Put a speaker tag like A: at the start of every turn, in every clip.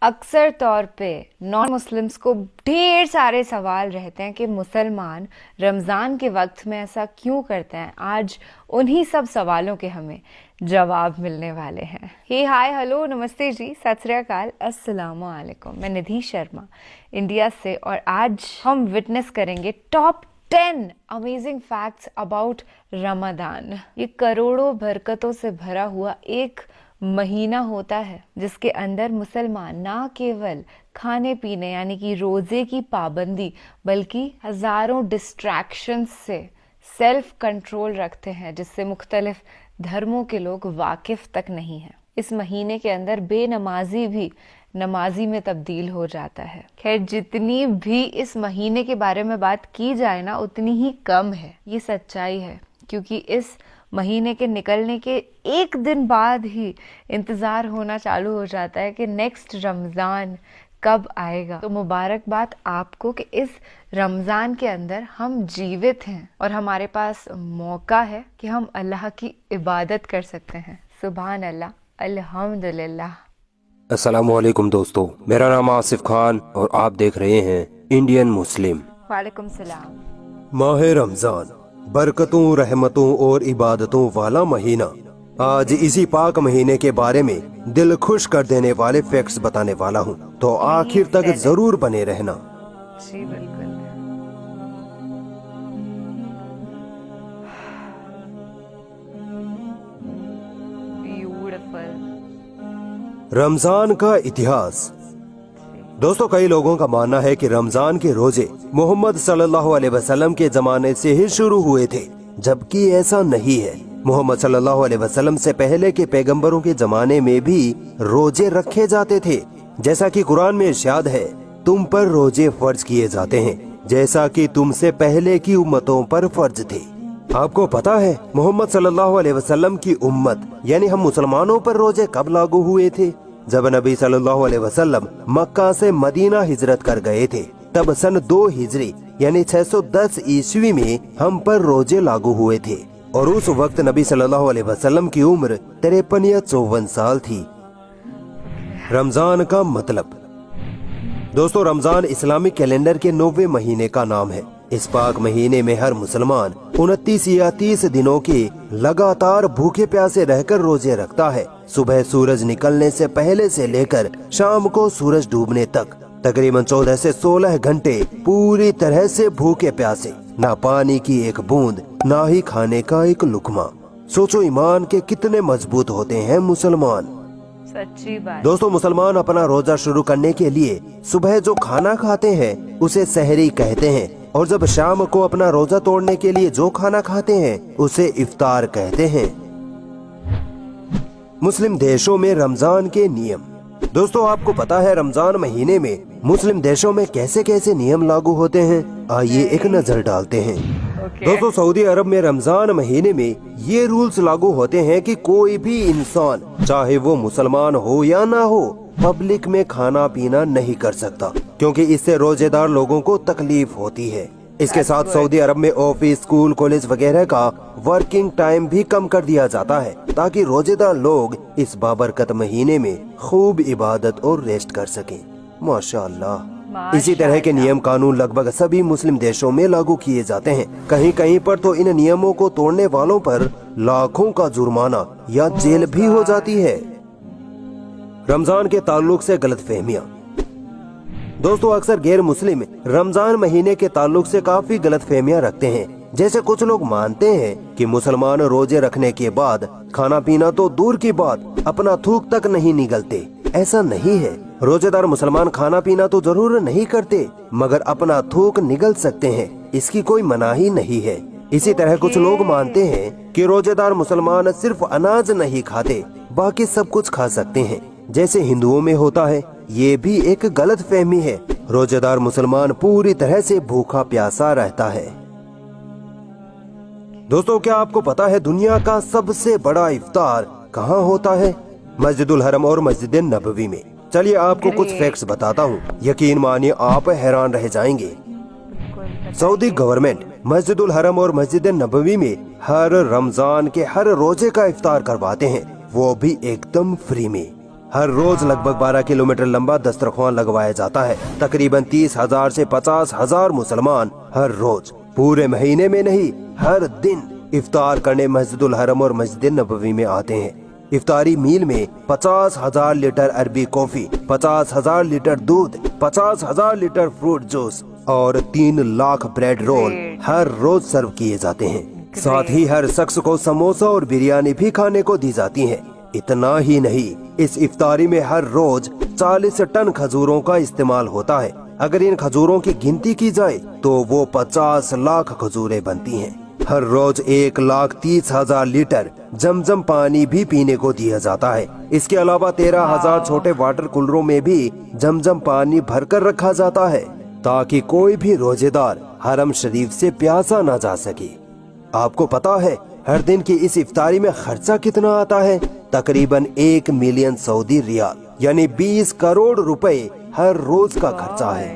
A: अक्सर तौर पे नॉन मुस्लिम्स को ढेर सारे सवाल रहते हैं कि मुसलमान रमज़ान के वक्त में ऐसा क्यों करते हैं। आज उन्हीं सब सवालों के हमें जवाब मिलने वाले हैं। हे हाय हेलो नमस्ते जी, सत श्री अकाल, अस्सलामु अलैकुम। मैं निधि शर्मा इंडिया से, और आज हम विटनेस करेंगे top 10 amazing facts about Ramadan. ये करोड़ों बरकतों से भरा हुआ एक महीना होता है जिसके अंदर मुसलमान ना केवल खाने पीने यानी कि रोजे की पाबंदी बल्कि हजारों डिस्ट्रैक्शंस से सेल्फ कंट्रोल रखते हैं जिससे मुख्तलिफ धर्मों के लोग वाकिफ तक नहीं हैं। इस महीने के अंदर बेनमाजी भी नमाजी में तब्दील हो जाता है। खैर, जितनी भी इस महीने के बारे में बात की जाए ना उतनी ही कम है। ये सच्चाई है, क्योंकि इस महीने के निकलने के एक दिन बाद ही इंतज़ार होना चालू हो जाता है कि नेक्स्ट रमज़ान कब आएगा। तो मुबारकबाद आपको कि इस रमज़ान के अंदर हम जीवित हैं और हमारे पास मौका है कि हम अल्लाह की इबादत कर सकते हैं। सुभान अल्लाह, अल्हम्दुलिल्लाह।
B: अस्सलामुअलैकुम दोस्तों, मेरा नाम आसिफ खान और आप देख रहे हैं इंडियन मुस्लिम।
A: वालेकुम सलाम।
B: माह रमजान बरकतों, रहमतों और इबादतों वाला महीना। आज इसी पाक महीने के बारे में दिल खुश कर देने वाले फैक्ट्स बताने वाला हूँ, तो आखिर तक जरूर बने रहना।
A: जी बिल्कुल। ब्यूटीफुल।
B: रमजान का इतिहास। दोस्तों, कई लोगों का मानना है कि रमजान के रोजे मोहम्मद सल्लल्लाहु अलैहि वसल्लम के जमाने से ही शुरू हुए थे, जबकि ऐसा नहीं है। मोहम्मद सल्लल्लाहु अलैहि वसल्लम से पहले के पैगंबरों के जमाने में भी रोजे रखे जाते थे। जैसा कि कुरान में इरशाद है, तुम पर रोजे फर्ज किए जाते हैं जैसा कि तुमसे पहले की उम्मतों पर फर्ज थे। आपको पता है मोहम्मद सल्लल्लाहु अलैहि वसल्लम की उम्मत यानी हम मुसलमानों पर रोजे कब लागू हुए थे? जब नबी सल्लल्लाहु अलैहि वसल्लम मक्का से मदीना हिजरत कर गए थे, तब सन 2 हिजरी यानी 610 ईस्वी में हम पर रोजे लागू हुए थे, और उस वक्त नबी सल्लल्लाहु अलैहि वसल्लम की उम्र 53 या 54 साल थी। रमजान का मतलब। दोस्तों, रमजान इस्लामिक कैलेंडर के 90वें महीने का नाम है। इस पाक महीने में हर मुसलमान 29 या 30 दिनों के लगातार भूखे प्यासे रहकर रोजे रखता है। सुबह सूरज निकलने से पहले से लेकर शाम को सूरज डूबने तक तकरीबन 14 से 16 घंटे पूरी तरह से भूखे प्यासे, ना पानी की एक बूंद, ना ही खाने का एक लुकमा। सोचो ईमान के कितने मजबूत होते हैं मुसलमान।
A: सच्ची बात।
B: दोस्तों, मुसलमान अपना रोजा शुरू करने के लिए सुबह जो खाना खाते हैं उसे सहरी कहते हैं, और जब शाम को अपना रोजा तोड़ने के लिए जो खाना खाते हैं उसे इफ्तार कहते हैं। मुस्लिम देशों में रमजान के नियम। दोस्तों, आपको पता है रमजान महीने में मुस्लिम देशों में कैसे कैसे नियम लागू होते हैं? आइए एक नजर डालते हैं। दोस्तों, सऊदी अरब में रमजान महीने में ये रूल्स लागू होते हैं कि कोई भी इंसान, चाहे वो मुसलमान हो या ना हो, पब्लिक में खाना पीना नहीं कर सकता, क्योंकि इससे रोजेदार लोगों को तकलीफ होती है। इसके साथ सऊदी अरब में ऑफिस, स्कूल, कॉलेज वगैरह का वर्किंग टाइम भी कम कर दिया जाता है, ताकि रोजेदार लोग इस बाबरकत महीने में खूब इबादत और रेस्ट कर सकें। माशाअल्लाह। इसी तरह के नियम कानून लगभग सभी मुस्लिम देशों में लागू किए जाते हैं। कहीं कहीं पर तो इन नियमों को तोड़ने वालों पर लाखों का जुर्माना या जेल भी हो जाती है। रमजान के ताल्लुक से गलतफहमियां। दोस्तों, अक्सर गैर मुस्लिम रमजान महीने के ताल्लुक से काफी गलतफहमियां रखते हैं। जैसे कुछ लोग मानते हैं कि मुसलमान रोजे रखने के बाद खाना पीना तो दूर की बात, अपना थूक तक नहीं निगलते। ऐसा नहीं है। रोजेदार मुसलमान खाना पीना तो जरूर नहीं करते, मगर अपना थूक निगल सकते हैं, इसकी कोई मनाही नहीं है। इसी तरह कुछ लोग मानते हैं कि रोजेदार मुसलमान सिर्फ अनाज नहीं खाते, बाकी सब कुछ खा सकते हैं, जैसे हिंदुओं में होता है। ये भी एक गलत फहमी है। रोजेदार मुसलमान पूरी तरह से भूखा प्यासा रहता है। दोस्तों, क्या आपको पता है दुनिया का सबसे बड़ा इफ्तार कहाँ होता है? मस्जिदुल हरम और मस्जिद नबवी में। चलिए आपको कुछ फैक्ट्स बताता हूँ, यकीन मानिए आप हैरान रह जाएंगे। सऊदी गवर्नमेंट मस्जिदुल हरम और मस्जिद नबवी में हर रमजान के हर रोजे का इफ्तार करवाते हैं, वो भी एकदम फ्री में। हर रोज लगभग 12 किलोमीटर लंबा दस्तरख्वान लगवाया जाता है। तकरीबन 30,000 से 50,000 मुसलमान हर रोज, पूरे महीने में नहीं, हर दिन इफ्तार करने मस्जिदुल हरम और मस्जिद नबवी में आते हैं। इफ्तारी मील में 50,000 लीटर अरबी कॉफी, 50,000 लीटर दूध, 50,000 लीटर फ्रूट जूस और 3 लाख ब्रेड रोल हर रोज सर्व किए जाते हैं। साथ ही हर शख्स को समोसा और बिरयानी भी खाने को दी जाती है। इतना ही नहीं, इस इफ्तारी में हर रोज 40 टन खजूरों का इस्तेमाल होता है। अगर इन खजूरों की गिनती की जाए तो वो 50 लाख खजूरें बनती हैं। हर रोज 1,30,000 लीटर जमजम पानी भी पीने को दिया जाता है। इसके अलावा 13,000 छोटे वाटर कूलरों में भी जमजम पानी भरकर रखा जाता है ताकि कोई भी रोजेदार हरम शरीफ से प्यासा न जा सके। आपको पता है हर दिन की इस इफ्तारी में खर्चा कितना आता है? तकरीबन 1 मिलियन सऊदी रियाल यानी 20 करोड़ रुपए हर रोज का खर्चा है।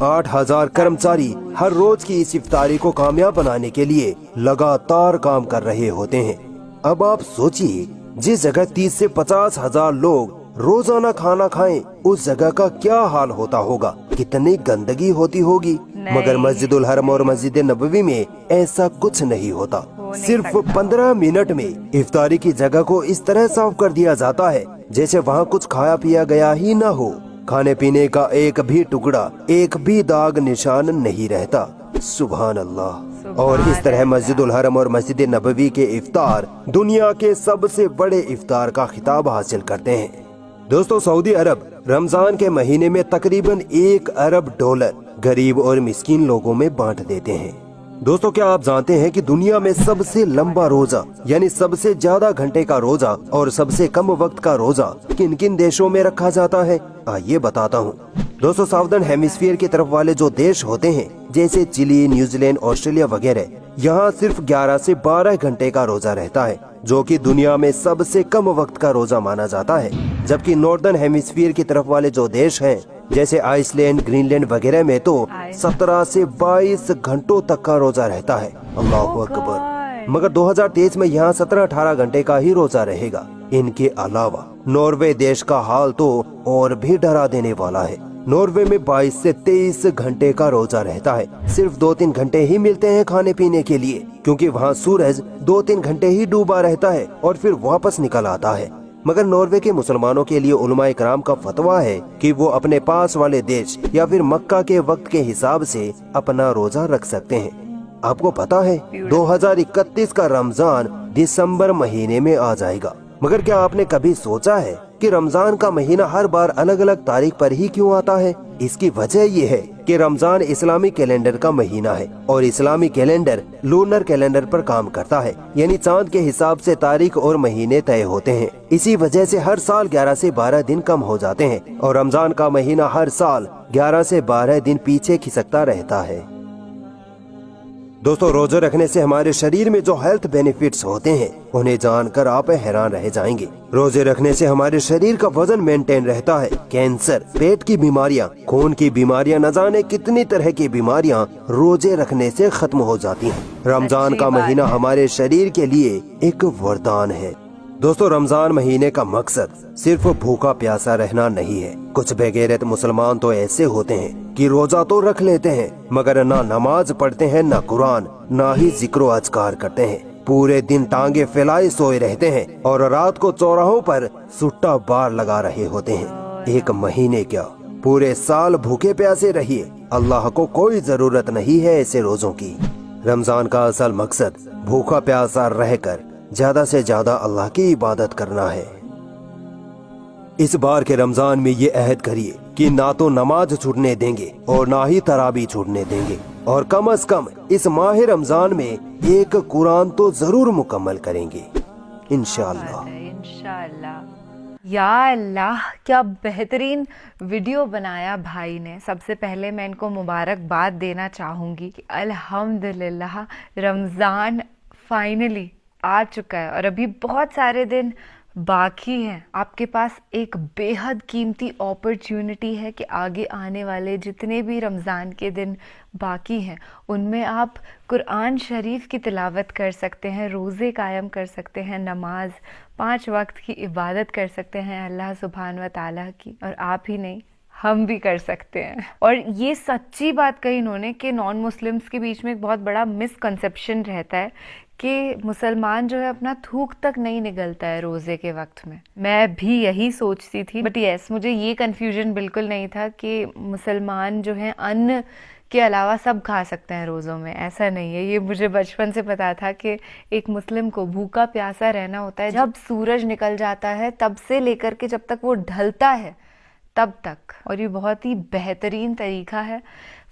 B: 8,000 कर्मचारी हर रोज की इस इफ्तारी को कामयाब बनाने के लिए लगातार काम कर रहे होते हैं। अब आप सोचिए, जिस जगह 30 से 50,000 लोग रोजाना खाना खाएं, उस जगह का क्या हाल होता होगा, कितनी गंदगी होती होगी। मगर मस्जिदुल हरम और मस्जिद नबवी में ऐसा कुछ नहीं होता। सिर्फ 15 मिनट में इफ्तारी की जगह को इस तरह साफ कर दिया जाता है जैसे वहाँ कुछ खाया पिया गया ही न हो। खाने पीने का एक भी टुकड़ा, एक भी दाग निशान नहीं रहता। सुभान अल्लाह। और इस तरह मस्जिदुल हरम और मस्जिद नबवी के इफ्तार दुनिया के सबसे बड़े इफ्तार का खिताब हासिल करते हैं। दोस्तों, सऊदी अरब रमजान के महीने में तकरीबन 1 अरब डॉलर गरीब और मिस्कीन लोगों में बांट देते हैं। दोस्तों, क्या आप जानते हैं कि दुनिया में सबसे लंबा रोजा यानी सबसे ज्यादा घंटे का रोजा और सबसे कम वक्त का रोजा किन किन देशों में रखा जाता है? आइए बताता हूँ। दोस्तों, साउदर्न हेमिस्फीयर की तरफ वाले जो देश होते हैं जैसे चिली, न्यूजीलैंड, ऑस्ट्रेलिया वगैरह, यहाँ सिर्फ 11 से 12 घंटे का रोजा रहता है, जो कि दुनिया में सबसे कम वक्त का रोजा माना जाता है। जबकि नॉर्दर्न हेमिस्फीयर की तरफ वाले जो देश हैं जैसे आइसलैंड, ग्रीनलैंड वगैरह में तो 17 से 22 घंटों तक का रोजा रहता है। अल्लाहु अकबर। मगर 2023 में यहाँ 17-18 घंटे का ही रोजा रहेगा। इनके अलावा नॉर्वे देश का हाल तो और भी डरा देने वाला है। नॉर्वे में 22 से 23 घंटे का रोजा रहता है। सिर्फ 2-3 घंटे ही मिलते हैं खाने पीने के लिए, क्योंकि वहाँ सूरज 2-3 घंटे ही डूबा रहता है और फिर वापस निकल आता है। मगर नॉर्वे के मुसलमानों के लिए उलमाए कराम का फतवा है कि वो अपने पास वाले देश या फिर मक्का के वक्त के हिसाब से अपना रोजा रख सकते हैं। आपको पता है 2031 का रमजान दिसंबर महीने में आ जाएगा। मगर क्या आपने कभी सोचा है कि रमजान का महीना हर बार अलग अलग तारीख पर ही क्यों आता है? इसकी वजह ये है कि रमजान इस्लामी कैलेंडर का महीना है और इस्लामी कैलेंडर लूनर कैलेंडर पर काम करता है, यानी चांद के हिसाब से तारीख और महीने तय होते हैं। इसी वजह से हर साल 11 से 12 दिन कम हो जाते हैं और रमजान का महीना हर साल 11 से 12 दिन पीछे खिसकता रहता है। दोस्तों, रोजे रखने से हमारे शरीर में जो हेल्थ बेनिफिट्स होते हैं उन्हें जानकर आप हैरान रह जाएंगे। रोजे रखने से हमारे शरीर का वजन मेंटेन रहता है। कैंसर, पेट की बीमारियां, खून की बीमारियां, न जाने कितनी तरह की बीमारियां रोजे रखने से खत्म हो जाती हैं। रमजान का महीना हमारे शरीर के लिए एक वरदान है। दोस्तों, रमजान महीने का मकसद सिर्फ भूखा प्यासा रहना नहीं है। कुछ बेगैरत मुसलमान तो ऐसे होते हैं कि रोजा तो रख लेते हैं मगर ना नमाज पढ़ते हैं, ना कुरान, ना ही जिक्र अज़कार करते हैं। पूरे दिन टांगे फैलाए सोए रहते हैं और रात को चौराहों पर सुट्टा बार लगा रहे होते हैं। एक महीने क्या, पूरे साल भूखे प्यासे रहिए, अल्लाह को कोई जरूरत नहीं है ऐसे रोजों की। रमजान का असल मकसद भूखा प्यासा रहकर ज्यादा से ज्यादा अल्लाह की इबादत करना है। इस बार के रमजान में ये अहद करिए कि ना तो नमाज छूटने देंगे और ना ही तराबी छूटने देंगे, और कम से कम इस माह रमजान में एक कुरान तो जरूर मुकम्मल करेंगे इंशाअल्लाह।
A: या अल्लाह, क्या बेहतरीन वीडियो बनाया भाई ने। सबसे पहले मैं इनको मुबारकबाद देना चाहूँगी कि अल्हम्दुलिल्लाह रमज़ान फाइनली आ चुका है और अभी बहुत सारे दिन बाकी हैं, आपके पास एक बेहद कीमती अपॉर्चुनिटी है कि आगे आने वाले जितने भी रमज़ान के दिन बाकी हैं उनमें आप कुरान शरीफ की तिलावत कर सकते हैं, रोज़े कायम कर सकते हैं, नमाज 5 वक्त की इबादत कर सकते हैं अल्लाह सुब्हान व तआला की, और आप ही नहीं हम भी कर सकते हैं। और ये सच्ची बात कही इन्होंने कि नॉन मुस्लिम्स के बीच में एक बहुत बड़ा मिसकंसेप्शन रहता है कि मुसलमान जो है अपना थूक तक नहीं निगलता है रोज़े के वक्त में। मैं भी यही सोचती थी, बट यस मुझे ये कन्फ्यूजन बिल्कुल नहीं था कि मुसलमान जो है अन्न के अलावा सब खा सकते हैं रोज़ों में, ऐसा नहीं है। ये मुझे बचपन से पता था कि एक मुस्लिम को भूखा प्यासा रहना होता है जब सूरज निकल जाता है तब से लेकर के जब तक वो ढलता है तब तक, और ये बहुत ही बेहतरीन तरीका है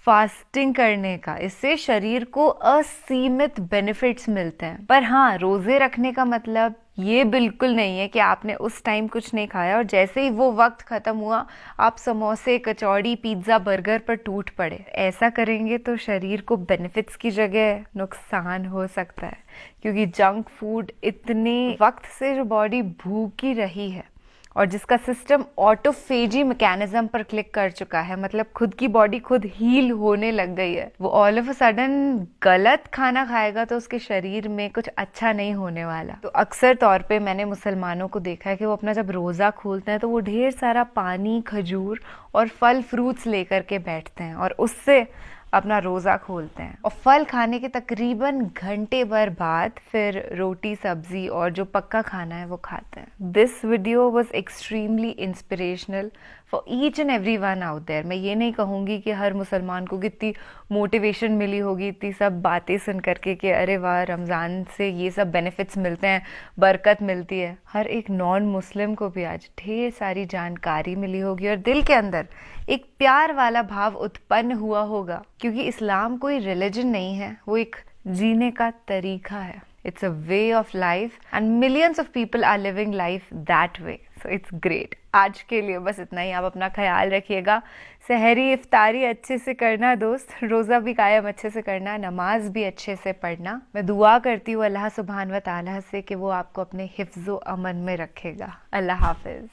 A: फास्टिंग करने का। इससे शरीर को असीमित बेनिफिट्स मिलते हैं। पर हाँ, रोज़े रखने का मतलब ये बिल्कुल नहीं है कि आपने उस टाइम कुछ नहीं खाया और जैसे ही वो वक्त ख़त्म हुआ आप समोसे, कचौड़ी, पिज़्ज़ा, बर्गर पर टूट पड़े। ऐसा करेंगे तो शरीर को बेनिफिट्स की जगह नुकसान हो सकता है, क्योंकि जंक फूड इतने वक्त से जो बॉडी भूखी रही है और जिसका सिस्टम ऑटोफेजी मैकेनिज्म पर क्लिक कर चुका है, मतलब खुद की बॉडी खुद हील होने लग गई है, वो ऑल ऑफ अ सडन गलत खाना खाएगा तो उसके शरीर में कुछ अच्छा नहीं होने वाला। तो अक्सर तौर पे मैंने मुसलमानों को देखा है कि वो अपना जब रोज़ा खोलते हैं तो वो ढेर सारा पानी, खजूर और फल फ्रूट्स लेकर के बैठते हैं और उससे अपना रोज़ा खोलते हैं, और फल खाने के तकरीबन घंटे भर बाद फिर रोटी, सब्जी और जो पक्का खाना है वो खाते हैं। This video was extremely inspirational for each and every one out there. मैं ये नहीं कहूँगी कि हर मुसलमान को कितनी मोटिवेशन मिली होगी इतनी सब बातें सुन करके कि अरे वाह रमज़ान से ये सब बेनिफिट्स मिलते हैं, बरकत मिलती है। हर एक नॉन मुस्लिम को भी आज ढेर सारी जानकारी मिली होगी और दिल के अंदर एक प्यार वाला भाव उत्पन्न हुआ होगा, क्योंकि इस्लाम कोई रिलीजन नहीं है, वो एक जीने का तरीका है। It's a way of life and millions of people are living life that way. So it's great. आज के लिए बस इतना ही। आप अपना ख्याल रखिएगा, सहरी इफ्तारी अच्छे से करना दोस्त, रोज़ा भी कायम अच्छे से करना, नमाज भी अच्छे से पढ़ना। मैं दुआ करती हूँ अल्लाह सुब्हान व तआला से कि वो आपको अपने हिफ्ज़ो अमन में रखेगा। अल्लाह हाफिज़।